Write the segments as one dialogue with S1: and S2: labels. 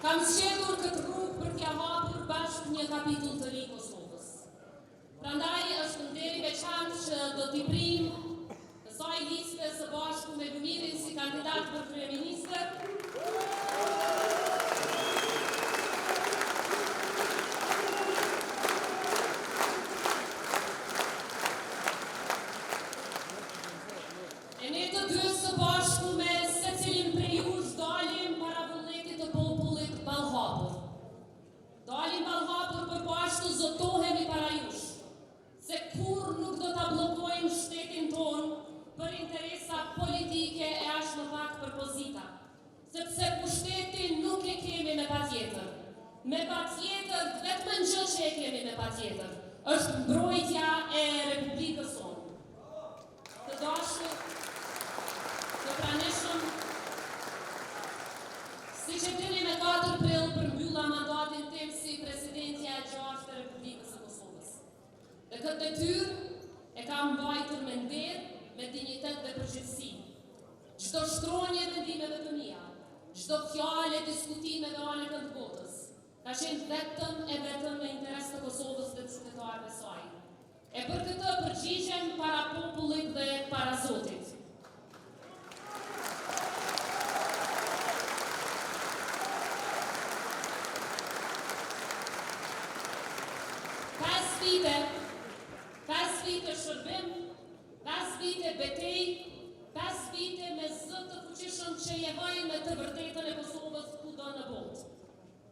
S1: Kam zgjedhur këtë rrugë për t'ia hapur bashkë një kapitull të ri Kosovës. Prandaj është nder i veçantë që do t'i prim kësaj liste së bashku me Lumirin si kandidat për kryeministër. E ne të dy së bashku me secilin prej jush dalim para vullnetit të popullit ballhapur. Dalim ballhapur për po ashtu zotohemi para jush, se kur nuk do ta bllokojmë shtetin ton për interesa politike e as më pak për pozita. Sepse pushtetin nuk e kemi me patjetër. Me patjetër, vetëm një gjë që e kemi me patjetër, është mbrojtja e Republikës sonë. Të dashur, të praneshëm, siç e dini me 4 prill përmbylla mandatin tim si presidentja e 6 të Republikës së Kosovës. Dhe këtë detyrë e kam mbajtur me nder, me dinjitet dhe përgjegjësi. Çdo shkronjë vendimeve të mia, çdo fjalë e diskutimeve anë kënd botës, ka qenë vetëm në interes të Kosovës dhe të qytetarëve të saj. E për këtë përgjigjem para popullit dhe para Zotit. Pesë vite shërbim, 5 vite betej, 5 vite me zë të fuqishëm që jevojnë me të vërtetën e Kosovës kudo në botë.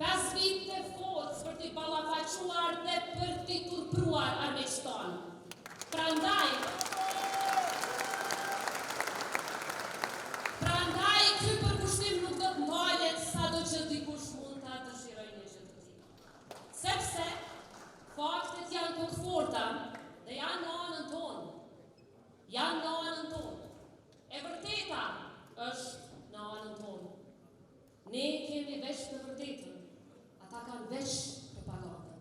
S1: 5 vite forcë për t'i ballafaquar dhe për t'i turpruar armiqtan. Prandaj ky përkushtim nuk do të ndalet sado që dikush mund ta dëshirojë një gjë të tillë. Sepse faktet janë të forta dhe janë në anën tonë. Janë në anën tonë. E vërteta është në anën tonë. Ne kemi veç të vërtetën. Ata kanë veç propagandën.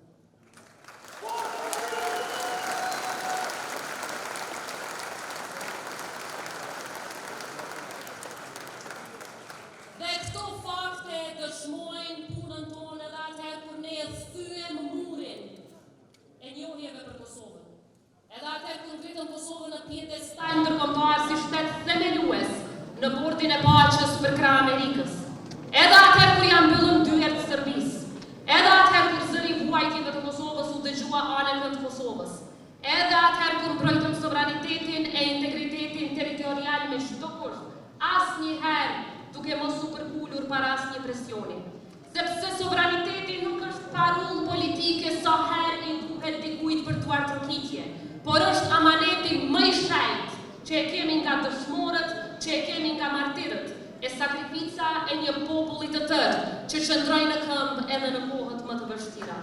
S1: Dhe këto fakte dëshmojnë punën tonë edhe atëherë kur ne thyem murin e njohjeve për Kosovën. Edhe atëherë kur ngritëm Kosovën në pjedestal ndërkombëtar si shtet themelues në bordin e paqes për krah Amerikës. Edhe atëherë kur janë mbyllur dyert Serbisë. Edhe atëherë kur zëri vuajtjeve të Kosovës u dëgjua anën të Kosovës. Edhe atëherë kur mbrojtëm sovranitetin e integritetin territorial me çdo kusht, asnjëherë duke mos u përpulur para asnjë presioni. Sepse sovraniteti nuk është parull politike sa herë i duhet dikujt për t'uar trokitje, por është amaneti më i shenjtë që e kemi nga dëshmorët, që e kemi nga martirët, e sakrifica e një populli të tërë që qëndrojnë në këmbë edhe në kohët më të vështira.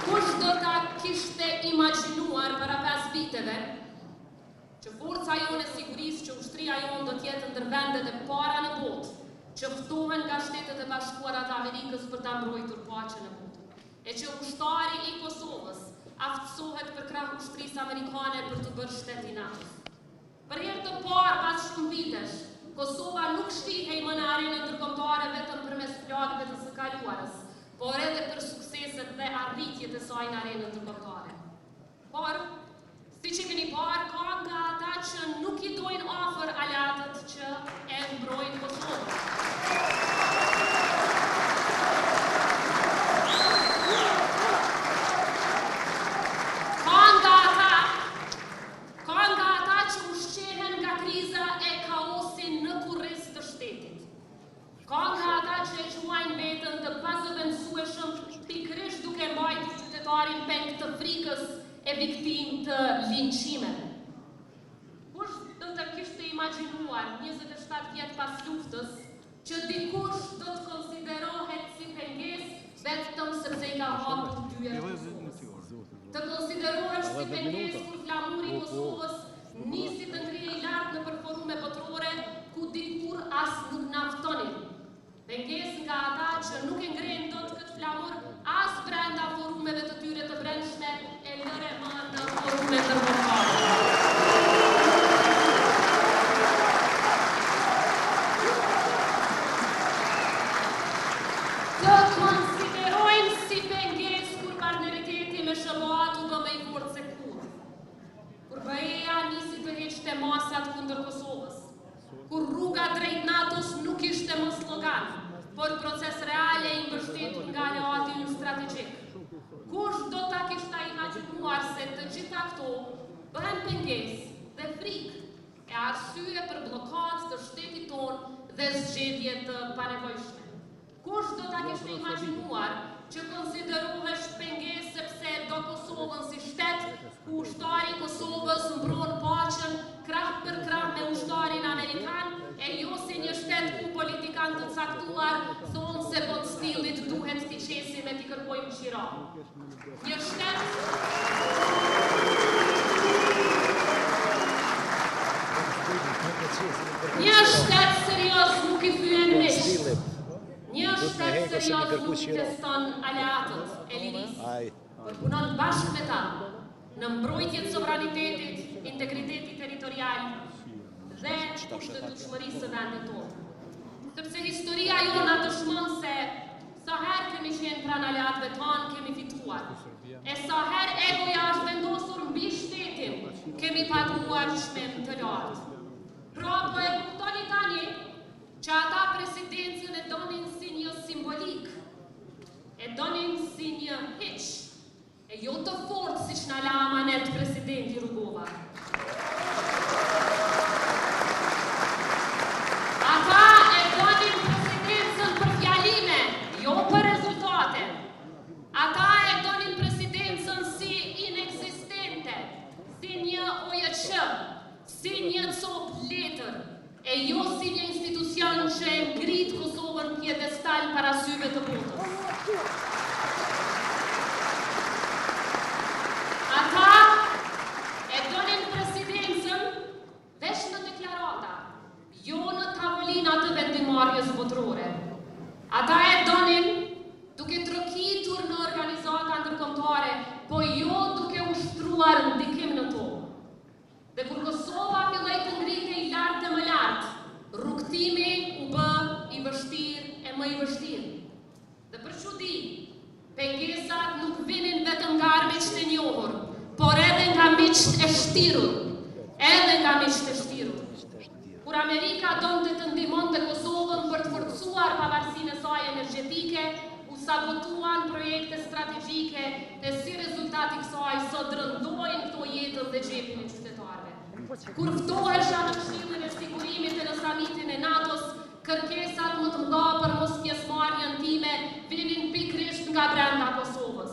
S1: Kush do ta kishte imagjinuar para 5 viteve që forca jone sigurisë, që ushtria jonë do t'jetë ndër vendet e para në botë, që ftohen nga Shtetet e Bashkuara të Amerikës për ta mbrojtur paqen në botë, e që ushtari i Kosovës aftësohet për krah ushtrisë amerikane për të bërë shtet i NATO-s. Për herë të parë pas shumë vitesh, Kosova nuk shihej më në arenën ndërkombëtare vetëm përmes flagëve të së kaluarës, por edhe për sukseset dhe arritjet e saj në arenën ndërkombëtare. Por siç e keni parë, ka nga ata që nuk i dojnë afër aleatët që e mbrojnë Kosovën. Ka nga ata që ushqehen nga kriza e kaosin në kurriz të shtetit. Ka nga ata që e quajnë veten të pazëvendësueshëm pikërisht duke mbajtur qytetarin peng të frikës e viktim të linçimeve. Kush do të kishte imagjinuar 27 vjet pas luftës që dikush do të konsiderohet si pengesë vetëm sepse i ka hapur dyert Kosovës. Të konsiderohet si pengesë kur flamuri i Kosovës nisi të ngrihej lart në forume botërore ku dikur as nuk na ftonin. Pengesë nga ata që nuk e ngrenë dot këtë flamur as brenda forumeve të tyre të brendshme e lëre më në forume të pengesat kundër Kosovës, kur rruga drejt NATO-s nuk ishte më slogan, por proces reale i mbështetur nga aleati ynë strategjik. Kush do ta kishte imagjinuar se të gjitha këto bëhen pengesë dhe frikë e arsye për blokadë të shtetit tonë dhe zgjedhje të panevojshme. Kush do ta kishte imagjinuar që konsiderohesh pengesë sepse do Kosovën si shtet, ku ushtari i Kosovës mbron paqen krah për krah me ushtarin amerikan, e jo si një shtet ku politikan të caktuar thonë se po të stilit duhet t'i qesim e t'i kërkojmë qira. Një shtet serios nuk i fyen mish. Një shtet serios nuk teston aleatët e lirisë, por punon bashkë me ta në mbrojtje të sovranitetit, integriteti territorial dhe kushtëtutshmërisë së vendit tonë. Sepse historia jona dëshmon se sa herë kemi qenë pranë aleatëve tanë kemi fituar, e sa herë egoja është vendosur mbi shtetin, kemi paguar çmim të lartë. Pra po e kuptoni tani që ata presidencën e donin si një simbolik, e donin si një hiq, e jo të fort si që në la amanet presidenti Rugova. Ata e donin presidencën për fjalime, jo për rezultate. Ata e donin presidencën si inexistente, si një OJQ, si një cop letër, e jo si një institucion që e ngrit Kosovën pjedestal para syve të botës. Ata e donin presidencën veç në deklarata, jo në tavolina të vendimarrjes botërore. Ata e donin duke trokitur në organizata ndërkombëtare, po jo duke ushtruar ndikim në to. Dhe kur Kosova filloi të ngritej lart e më lart, rrugtimi u bë i vështirë e më i vështirë. Dhe për çudi, pengesat nuk vinin vetëm nga armiqt e njohur, por edhe nga miqt e shtirur, Kur Amerika donte të ndihmonte Kosovën për të forcuar pavarësinë e saj energjetike, u sabotuan projekte strategjike dhe si rezultat i kësaj sot rëndojnë këto jetën dhe xhepin e qytetarëve. Kur ftohesha në Këshillin e Sigurimit e në samitin e NATO-s, kërkesat më të mëdha për mos pjesëmarrjen time vinin pikërisht nga brenda Kosovës.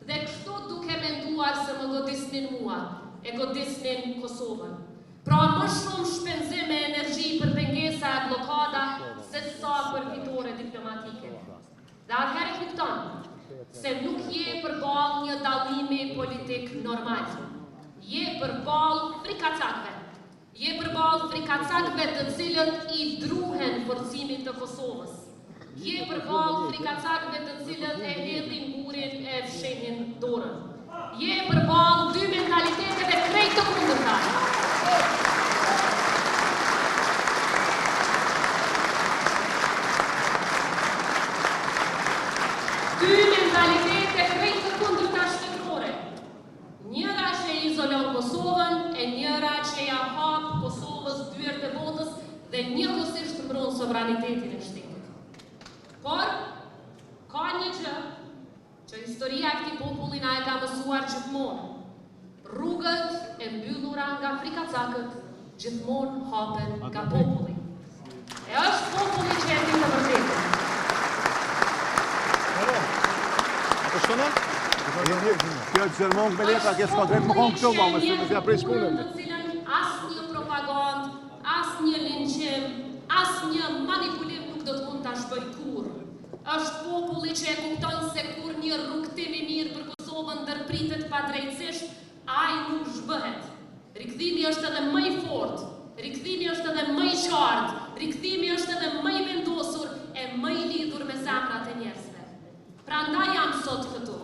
S1: Dhe kështu duke menduar se më godisnin mua, e godisnin Kosovën. Pra më shumë shpenzim me energji për pengesa e blokada se sa për fitore diplomatike. Dhe atëherë kupton se nuk je përballë një dallimi politik normal. Je përballë frikacakëve. Je përballë frikacakëve të cilët i druhen forcimit të Kosovës. Je përballë frikacakëve të cilët e hedhin burin e fshehin dorën. Je përballë dy mentaliteteve krejt të kundërta. Dy mentalitete krejt të kundërta shtetërore. Njëra që izolon Kosovën e njëra që ja hap Kosovës dyert e botës dhe njëkohësisht mbron sovranitetin e shtetit. Por ka një gjë që historia e këtij populli na e ka mësuar gjithmonë. Rrugët e mbyllura nga frikacakët gjithmonë hapen nga populli. E është populli që e di të vërtetën.
S2: Kjo të zërmon me letra, kjo s'ka drejt më konë këto, ma, më s'ka prej shpunën.
S1: Të cilën asnjë propagandë, asnjë linçim, asnjë manipulim nuk do të mund ta shpëj kurrë. Është populli që e kupton se kur një rrugtim i mirë për Kosovën ndërpritet padrejtësisht, ai nuk zhbëhet. Rikthimi është edhe më i fortë, rikthimi është edhe më i qartë, rikthimi është edhe më i vendosur e më i lidhur me zemrat e njerëzve. Prandaj jam sot këtu,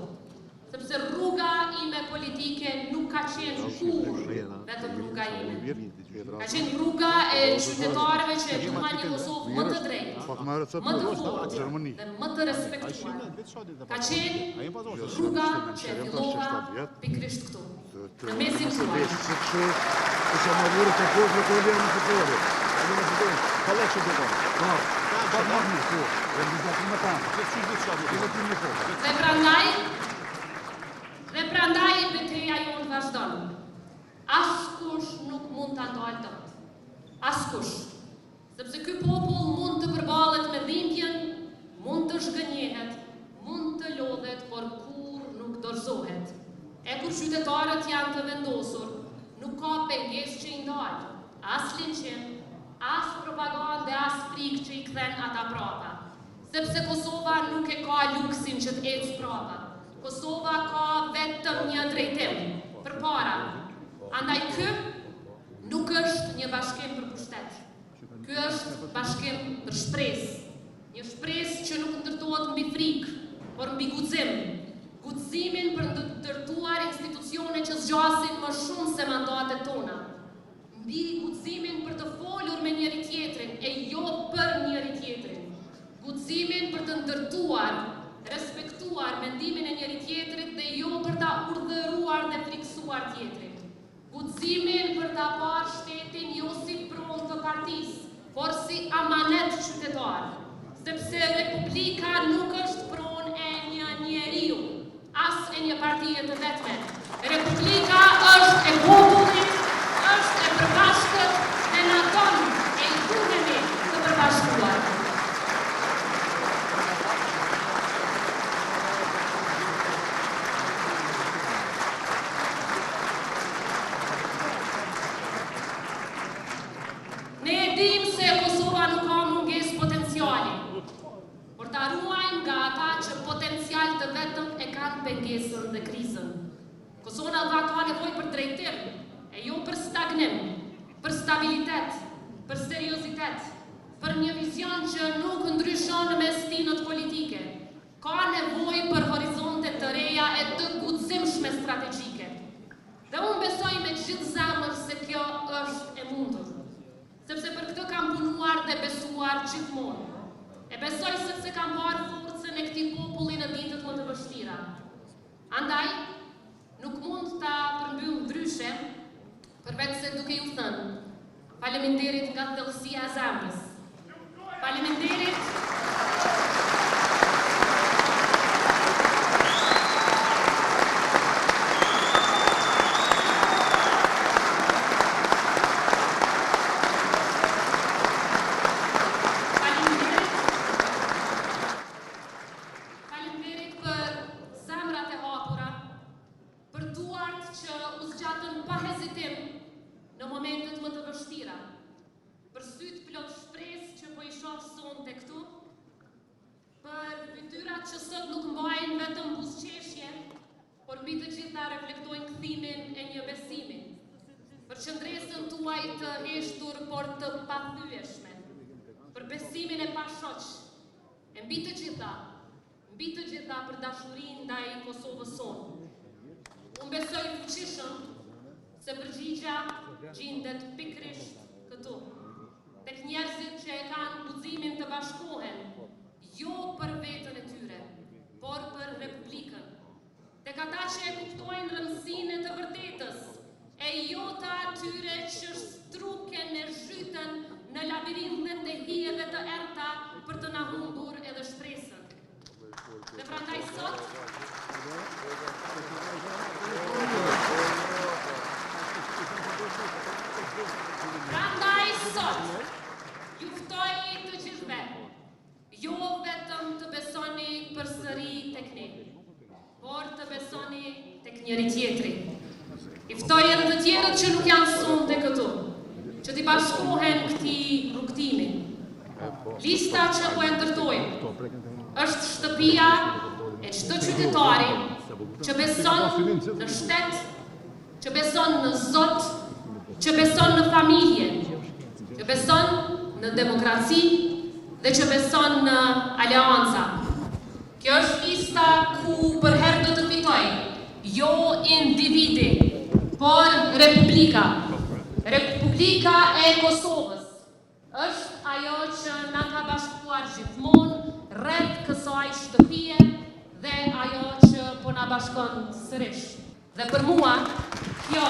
S1: sepse rruga ime politike nuk ka qenë kurrë vetëm rruga ime. Ka qenë rruga e qytetarëve që e duan një Kosovë më të drejtë, më të fortë dhe më të respektuar. Ka qenë rruga që e fillova pikërisht këtu, në mesin tuaj.
S2: Isha më vurë të kohë në kohë në futbolë. Edhe në futbolë, ka lekë të kohë. Po, ka më mirë, po. Realizatë më tanë. Që çu ditë çfarë? Edhe ti më thon.
S1: Dhe prandaj betejë jonë vazhdon. Askush nuk mund ta ndalë dot. Askush. Sepse ky popull mund të përballet me dhimbjen, mund të zhgënjehet, mund të lodhet, por kur nuk dorëzohet. E kur qytetarët janë të vendosur, nuk ka pengesë që i ndalë, as linçim, as propagandë, as frikë që i kthen ata prapa. Sepse Kosova nuk e ka luksin që të ecë prapa. Kosova ka vetëm një drejtim, përpara. Andaj ky nuk është një bashkim për pushtet. Ky është bashkim për shpresë. Një shpresë që nuk ndërtohet mbi frikë, por mbi guxim. Guximin për të ndërtuar institucione që zgjasin më shumë se mandatet tona. Mbi guximin për të folur me njëri tjetrin e jo për njëri tjetrin. Guximin për të ndërtuar, respektuar mendimin e njëri tjetrit dhe jo për ta urdhëruar dhe friksuar tjetrin. Guximin për ta parë shtetin jo si pronë të partisë, por si amanet qytetar. Sepse Republika nuk është pronë e një njeriu, as e një partie të vetme. Republika është e popullit, është e përbashkët dhe na don e i duhemi të përbashkuar. Ne e dim se Kosova nuk ka mungesë potenciali, por ta ruajmë nga ata që potencial të vetëm e kanë pengesën dhe krizën. Kosova ka nevojë për drejtim, e jo për stagnim, për stabilitet, për seriozitet, për një vizion që nuk ndryshon me stinët politike. Ka nevojë për horizonte të reja e të guximshme strategjike. Dhe unë besoj me gjithë zemër se kjo është e mundur. Sepse për këtë kam punuar dhe besuar gjithmonë. E besoj sepse kam parë forcën e këtij populli në ditët më të vështira. Andaj, nuk mund ta përmbyll ndryshe, përveç se duke ju thënë, faleminderit nga thellësia e zemrës. Faleminderit për zemrat e hapura, për duart që u zgjatën pa hezitim në momentet më të vështira, për sytë plot shpresë që po i shoh sonte këtu, për fytyrat që sot nuk mbajnë vetëm buzëqeshje, por mbi të gjitha reflektojnë kthimin e një besimi, për qëndresën tuaj të heshtur por të pathyeshme, për besimin e pashoq, e mbi të gjitha për dashurinë ndaj Kosovës sonë. Unë besoj fuqishëm se përgjigja gjendet pikërisht këtu, tek njerëzit që e kanë guximin të bashkohen, jo për veten e tyre, por për Republikën. Tek ata që e kuptojnë rëndësinë e të vërtetës, e jo të atyre që struken e zhyten në labirintet e hijeve të errta për të na humbur edhe shpresën. Dhe prandaj sot, ju ftoj të gjithëve, jo vetëm të besoni përsëri tek ne, por të besoni tek njëri tjetri. I ftoj edhe të tjerët që nuk janë sonte këtu, që t'i bashkohen këtij rrugtimi. Lista që po e ndërtojmë është shtëpia e çdo qytetari që beson në shtet, që beson në Zot, që beson në familje, që beson në demokraci dhe që beson në aleanca. Kjo është lista ku për herë do të fitoj, jo individi, por Republika. Republika e Kosovës është ajo që na ka bashkuar gjithmonë rreth kësaj shtëpie dhe ajo që po na bashkon sërish. Dhe për mua, kjo